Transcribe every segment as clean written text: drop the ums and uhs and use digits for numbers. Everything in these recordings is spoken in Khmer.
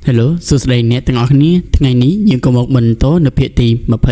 Hello សួស្តីអ្នកទាំងអស់គ្នាថ្ងៃនេះយើងក៏មកបន្តនៅភាគទី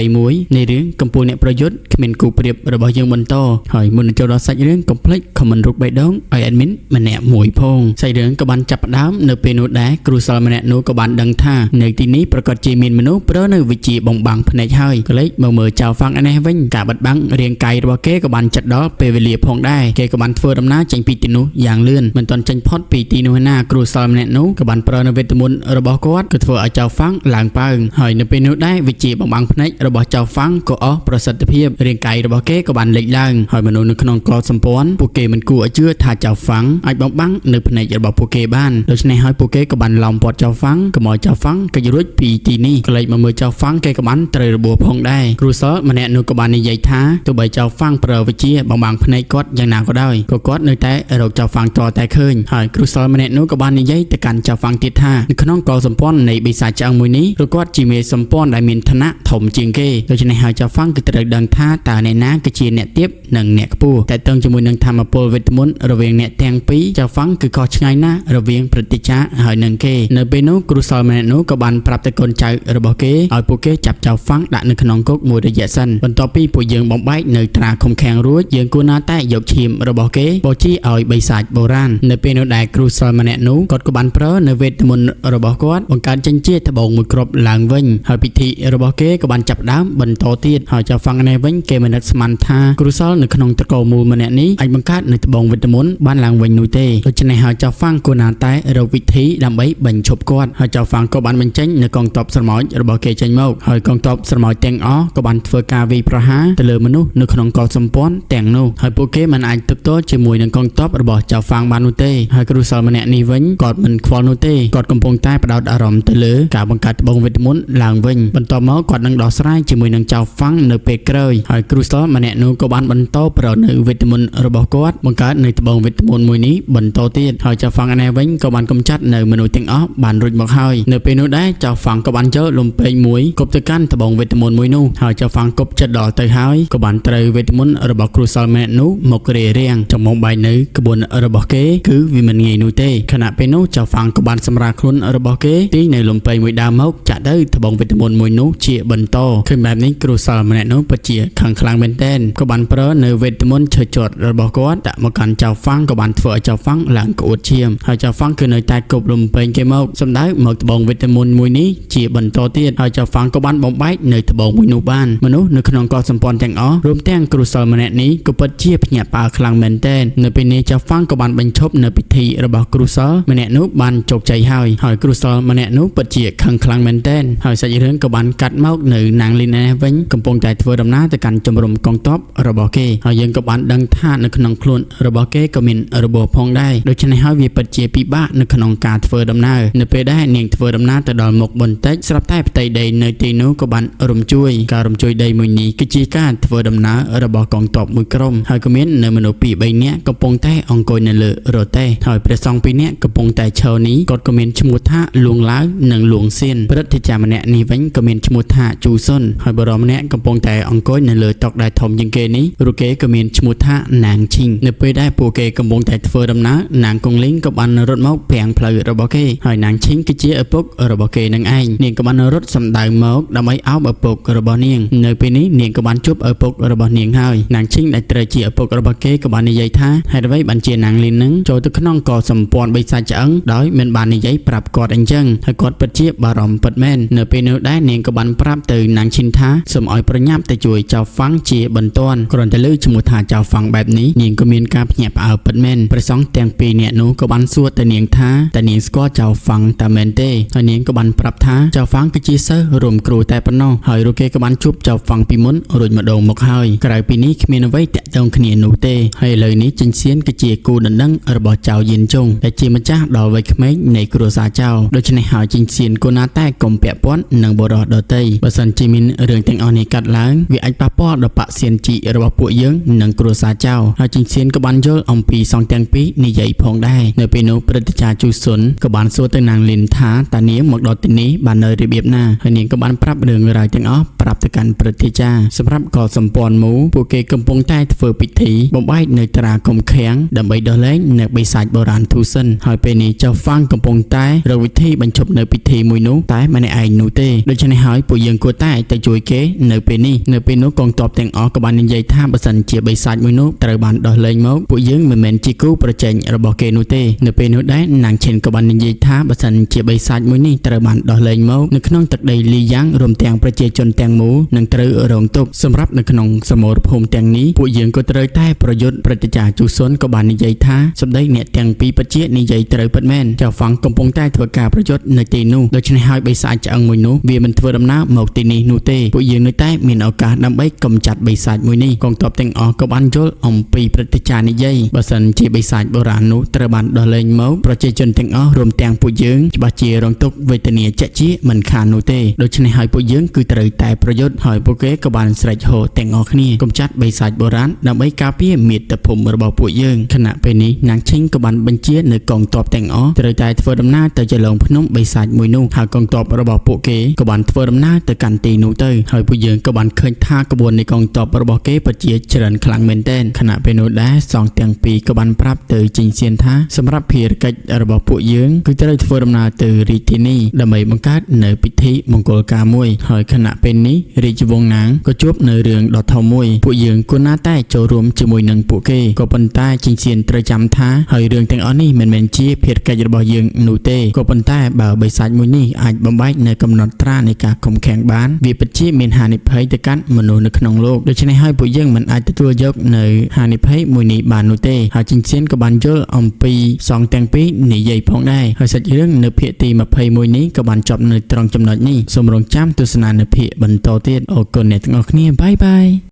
21នៃរឿងកំពូលអ្នកប្រយុទ្ធគ្មានគូប្រៀបរបស់យើងបន្តហើយមុននឹងចូលដល់សាច់រឿងកុំភ្លេច comment រូបបេះដូងឲ្យ admin ម្នាក់មួយផងសាច់រឿងក៏បានចាប់ផ្ដើមនៅពេលនោះដែរគ្រូសាលម្នាក់នោះក៏បានដឹងថានៅទីនេះប្រកាសជាមានមនុស្សប្រើនៅវិជាបំបាំងភ្នែកហើយក៏លេចមើលចៅហ្វាំងឯនេះវិញការបិទបាំងរាងកាយរបស់គេក៏បានចាត់ដល់ពេលវេលាផងដែរគេក៏បានធ្វើដំណើរចេញពីទីនោះយ៉ាងលឿនមិនទាន់ចេញផុតពីទីនោះណាគ្រូសាលម្នាក់នោះក៏បានប្រើនៅវេទមន្តរបស់គាត់គឺធ្វើឲ្យចៅហ្វាំងឡើងប៉ើងហើយនៅពេលនោះដែរវិជាបំបាំងភ្នែករបស់ចៅហ្វាំងក៏អស់ប្រសិទ្ធភាពរាងកាយរបស់គេក៏បានលេចឡើងហើយមនុស្សនៅក្នុងកោសម្ព័ន្ធពួកគេមិនគួរឲ្យជឿថាចៅហ្វាំងអាចបំបាំងនៅភ្នែករបស់ពួកគេបានដូច្នេះហើយពួកគេក៏បានឡោមព័ទ្ធចៅហ្វាំងកុំឲ្យចៅហ្វាំងគេចរួចពីទីនេះក្លែកមកមើលចៅហ្វាំងគេក៏បានត្រូវរបួសផងដែរគ្រូសិលម្នាក់នោះក៏បាននិយាយថាទោះបីចៅហ្វាំងប្រើវិជាបំបាំងភ្នែកគាត់យ៉ាងណាក៏ដោយក៏គាត់នៅតែរកចៅហ្វាំងតតែឃើញហើយគ្រូសិលម្នាក់នោះក៏បាននិយាយទៅកាន់ចៅហ្វាំងទៀតថានៅក្នុងកោសម្ព័ន្ធនៃបិសាចឆ្អឹងមួយនេះឬគាត់ជាមេសម្ព័ន្ធដែលមានឋានៈធំជាងគេដូច្នេះហើយចៅហ្វាំងគឺត្រូវដឹងថាតើអ្នកណាគឺជាអ្នកទាបនិងអ្នកខ្ពស់តែតឹងជាមួយនឹងធម្មពលវេទមន្តរវាងអ្នកទាំងពីរចៅហ្វាំងគឺខុសឆ្ងាយណាស់រវាងព្រឹត្តិការណ៍ហើយនឹងគេនៅពេលនោះគ្រូសិលម្នាក់នោះក៏បានប្រាប់ទៅកូនចៅរបស់គេឲ្យពួកគេចាប់ចៅហ្វាំងដាក់នៅក្នុងគុកមួយរយៈសិនបន្ទាប់ពីពួកយើងបំបែកនៅត្រាឃុំឃាំងរួចយើងគួរណាតែយកឈាមរបស់គេបូជាឲ្យបិសាចបុរាណនៅពេលនោះដែរគ្រូសិលម្នាក់នោះគាត់ក៏បានប្រើនៅវេទមន្តរបស់គាត់បង្កើតចេញជាត្បូងមួយគ្រាប់ឡើងវិញហើយពិធីរបស់គេក៏បានចាប់ដើមបន្តទៀតហើយចៅហ្វាំងនេះវិញគេមិននឹកស្មានថាគ្រូសិលនៅក្នុងត្រកូលមូលម្នាក់នេះអាចបង្កើតនៅត្បូងវេទមន្តបានឡើងវិញនោះទេដូច្នេះហើយចៅហ្វាំងគួរណាតែរកវិធីដើម្បីបញ្ឈប់គាត់ហើយចៅហ្វាំងក៏បានបញ្ចេញនៅកងទ័ពស្រមោចរបស់គេចេញមកហើយកងទ័ពស្រមោចទាំងអស់ក៏បានធ្វើការវាយប្រហារទៅលើមនុស្សនៅក្នុងកោសម្ព័ន្ធទាំងនោះហើយពួកគេមិនអាចទប់ទល់ជាមួយនឹងកងទ័ពរបស់ចៅហ្វាំងបាននោះទេហើយគ្រូសិលម្នាក់នេះវិញគាត់មិនខ្វល់នោះទេគាត់កំពុងតែផ្ដោតអារម្មណ៍ទៅលើការបង្កើតត្បូងវេទមន្តឡើងវិញបន្ទាប់មកគាត់នឹងដោះស្រាយជាមួយនឹងចៅហ្វាំងនៅពេលក្រោយហើយគ្រូសិលម្នាក់នោះក៏បានបន្តប្រើនៅវេទមន្តរបស់គាត់បង្កើតនៅត្បូងវេទមន្តមួយនេះបន្តទៀតហើយចៅហ្វាំងឯនេះវិញក៏បានកំចាត់នៅមនុស្សទាំងអស់បានរួចមកហើយនៅពេលនោះដែរចៅហ្វាំងក៏បានយកលំពេងមួយគប់ទៅកាន់ត្បូងវេទមន្តមួយនោះហើយចៅហ្វាំងគប់ចិត្តដល់ទៅហើយក៏បានត្រូវវេទមន្តរបស់គ្រូសិលម្នាក់នោះមករារាំងចំមុំបាយនៅក្បួនរបស់គេគឺវាមិនងាយនោះទេខណៈពេលនោះចៅហ្វាំងក៏បានសម្រាលខ្លួនរបស់គេទីនៅលំពេងមួយដើមមកចាក់ទៅត្បូងវេទមន្តមួយនោះជាបន្តឃើញបែបនេះគ្រូសិលម្នាក់នោះពិតជាខឹងខ្លាំងមែនទែនក៏បានប្រើនៅវេទមន្តឈើជាត់របស់គាត់ដាក់មកកាន់ចៅហ្វាំងក៏បានធ្វើឲ្យចៅហ្វាំងឡើងក្អួតឈាមហើយចៅហ្វាំងគឺនៅតែគប់លំពេងគេមកសម្ដៅមកត្បូងវេទមន្តមួយនេះជាបន្តទៀតហើយចៅហ្វាំងក៏បានបំបែកនៅត្បូងមួយនោះបានមនុស្សនៅក្នុងកោសម្ព័ន្ធទាំងអស់រួមទាំងគ្រូសិលម្នាក់នេះក៏ពិតជាភ្ញាក់ផ្អើលខ្លាំងមែនទែននៅពេលនេះចៅហ្វាំងក៏បានបញ្ឈប់នៅពិធីរបស់គ្រូសិលម្នាក់នោះបានជោគជ័យហើយគ្រូសិលម្នាក់នោះពិតជាខឹងខ្លាំងមែនទែនហើយសាច់រឿងក៏បានកាត់មកនៅនាងលីណាវិញកំពុងតែធ្វើដំណើរទៅកាន់ជំរំកងទ័ពរបស់គេហើយយើងក៏បានដឹងថានៅក្នុងខ្លួនរបស់គេក៏មានរបួសផងដែរដូច្នេះហើយវាពិតជាពិបាកនៅក្នុងការធ្វើដំណើរនៅពេលដែលនាងធ្វើដំណើរទៅដល់មុខបន្តិចស្រាប់តែផ្ទៃដីនៅទីនោះក៏បានរំជួយការរំជួយដីមួយនេះគឺជាការធ្វើដំណើររបស់កងទ័ពមួយក្រុមហើយក៏មាននៅមនុស្សពីរ3នាក់កំពុងតែអង្គុយនៅលើរទេះហើយព្រះសង្ឃ2នាក់កំពុងតែឈរនេះគាត់ក៏មានឈ្មោះថាលួងឡាវនិងលួងសៀនព្រឹទ្ធាចារ្យម្នាក់នេះវិញក៏មានឈ្មោះថាជូសុនហើយបរិមម្នាក់កំពុងតែអង្គុយនៅលើតុដែលធំជាងគេនេះរូគេក៏មានឈ្មោះថាណាងឈីងនៅពេលដែលពួកគេកំពុងតែធ្វើដំណើរណាងកងលីងក៏បានរត់មកប្រាំងផ្លូវរបស់គេហើយណាងឈីងគឺជាឪពុករបស់គេនឹងឯងនាងក៏បានរត់សម្ដៅមកដើម្បីអោបឪពុករបស់នាងនៅពេលនេះនាងក៏បានជួបឪពុករបស់នាងហើយណាងឈីងដែលត្រូវជាឪពុករបស់គេក៏បាននិយាយថាហេតុអ្វីបានជាណាងលីននឹងចូលទៅក្នុងកោសម្ព័ន្ធបិសាចឆ្អឹងដោយមិនបាននិយាយប្រាប់គាត់អញ្ចឹងហើយគាត់ពិតជាបារម្ភពិតមែននៅពេលនោះដែរនាងក៏បានប្រាប់ទៅណាងឈីនថាសូមឲ្យប្រញាប់ទៅជួយចៅហ្វាំងជាបន្ទាន់គ្រាន់តែលើឈ្មោះថាចៅហ្វាំងបែបនេះនាងក៏មានការភ្ញាក់ផ្អើលពិតមែនព្រះសង្ឃទាំងពីរនាក់នោះក៏បានសួរទៅនាងថាតើនាងស្គាល់ចៅហ្វាំងតាមែនទេហើយនាងក៏បានប្រាប់ថាចៅហ្វាំងគឺជាសិស្សរួមគ្រូតែប៉ុណ្ណោះហើយរូគេក៏បានជួបចៅហ្វាំងពីមុនរួចម្ដងមកហើយក្រៅពីនេះគ្មានអ្វីតាក់ទងគ្នានោះទេហើយឥឡូវនេះចិនសៀនគឺជាគូដណ្ដឹងរបស់ចៅយិនជុងដែលជាម្ចាស់ដល់វ័យក្មេងនៃគ្រួសារចៅដូច្នេះហើយចិនសៀនគួរណាតែកុំពាក់ព័ន្ធនឹងបុរសដទៃបើសិនជាមានរឿងទាំងអស់នេះកាត់ឡើងវាអាចប៉ះពាល់ដល់បក្សសៀនជីរបស់ពួកយើងនិងគ្រួសារចៅហើយចិនសៀនក៏បានយល់អំពីសង្ឃទាំងពីរនិយាយផងដែរនៅពេលនោះព្រឹទ្ធាចារ្យជូសុនក៏បានសួរទៅនាងលីនថាតើនាងមកដល់ទីនេះបាននៅរបៀបណាហើយនាងក៏បានប្រាប់រឿងរ៉ាវទាំងអស់ប្រាប់ទៅកាន់ព្រឹទ្ធាចារ្យសម្រាប់កោសម្ព័ន្ធមូលពួកគេកំពុងតែធ្វើពិធីបំបែកនៅត្រាឃុំឃាំងដើម្បីដោះលែងនៅបិសាចបុរាណទូសិនហើយពេលនេះចៅហ្វាំងកំពុងតែរកវិធី ធីបញ្ឈប់នៅពិធីមួយនោះតែម្នាក់ឯងនោះទេដូច្នេះហើយពួកយើងគួរតែទៅជួយគេនៅពេលនេះនៅពេលនោះកងទ័ពទាំងអស់ក៏បាននិយាយថាបើសិនជាបិសាចមួយនោះត្រូវបានដោះលែងមកពួកយើងមិនមែនជាគូប្រជែងរបស់គេនោះទេនៅពេលនោះដែរនាងឈិនក៏បាននិយាយថាបើសិនជាបិសាចមួយនេះត្រូវបានដោះលែងមកនៅក្នុងទឹកដីលីយ៉ាងរួមទាំងប្រជាជនទាំងមូលនឹងត្រូវរងទុក្ខសម្រាប់នៅក្នុងសមរភូមិទាំងនេះពួកយើងក៏ត្រូវតែប្រយុទ្ធព្រឹត្តិការណ៍ជូសុនក៏បាននិយាយថាសម្ដីអ្នកទាំងពីរពិតជានិយាយត្រូវពិតមែនចៅហ្វាំងកំពុងតែធ្វើការប្រយុទ្ធនៅទីនោះដូច្នេះហើយបិសាចឆ្អឹងមួយនោះវាមិនធ្វើដំណើរមកទីនេះនោះទេពួកយើងនៅតែមានឱកាសដើម្បីកម្ចាត់បិសាចមួយនេះកងទ័ពទាំងអស់ក៏បានយល់អំពីព្រឹត្តិការណ៍និយាយបើសិនជាបិសាចបុរាណនោះត្រូវបានដោះលែងមកប្រជាជនទាំងអស់រួមទាំងពួកយើងច្បាស់ជារងទុក្ខវេទនាជាក់ជាមិនខាននោះទេដូច្នេះហើយពួកយើងគឺត្រូវតែប្រយុទ្ធហើយពួកគេក៏បានស្រែកហូទាំងអស់គ្នាកម្ចាត់បិសាចបុរាណដើម្បីការពារមាតុភូមិរបស់ពួកយើងខណៈពេលនេះនាងឈិងក៏បានបញ្ជានៅកងទ័ពទាំងអស់ត្រូវតែធ្វើដំណើរទៅចលងភ្នំបិសាចមួយនោះហើយកងទ័ពរបស់ពួកគេក៏បានធ្វើដំណើរទៅកាន់ទីនោះទៅហើយពួកយើងក៏បានឃើញថាក្បួននៃកងទ័ពរបស់គេពិតជាច្រើនខ្លាំងមែនទែនខណៈពេលនោះដែរសងទាំងពីរក៏បានប្រាប់ទៅជីងសៀនថាសម្រាប់ភារកិច្ចរបស់ពួកយើងគឺត្រូវធ្វើដំណើរទៅរាជធានីដើម្បីបង្កើតនៅពិធីមង្គលការមួយហើយខណៈពេលនេះរាជវង្សណាងក៏ជួបនៅរឿងដ៏ធំមួយពួកយើងគួរណាតែចូលរួមជាមួយនឹងពួកគេក៏ប៉ុន្តែជីងសៀនត្រូវចាំថាហើយរឿងទាំងអស់នេះមិនមែនជាភារកិច្ចរបស់យើងនោះទេក៏ប៉ុន្តែបើបិសាចមួយនេះអាចបំបែកនៅកំណត់ត្រានៃការឃុំឃាំងបានវាពិតជាមានហានិភ័យទៅកាន់មនុស្សនៅក្នុងលោកដូច្នេះហើយពួកយើងមិនអាចទទួលយកនៅហានិភ័យមួយនេះបាននោះទេហើយជីងសៀនក៏បានយល់អំពីសងទាំងពីរនិយាយផងដែរហើយសាច់រឿងនៅភាគទី21នេះក៏បានចប់នៅត្រង់ចំណុចនេះសូមរងចាំទស្សនានៅភាគបន្តទៀតអរគុណអ្នកទាំងអស់គ្នាបាយបាយ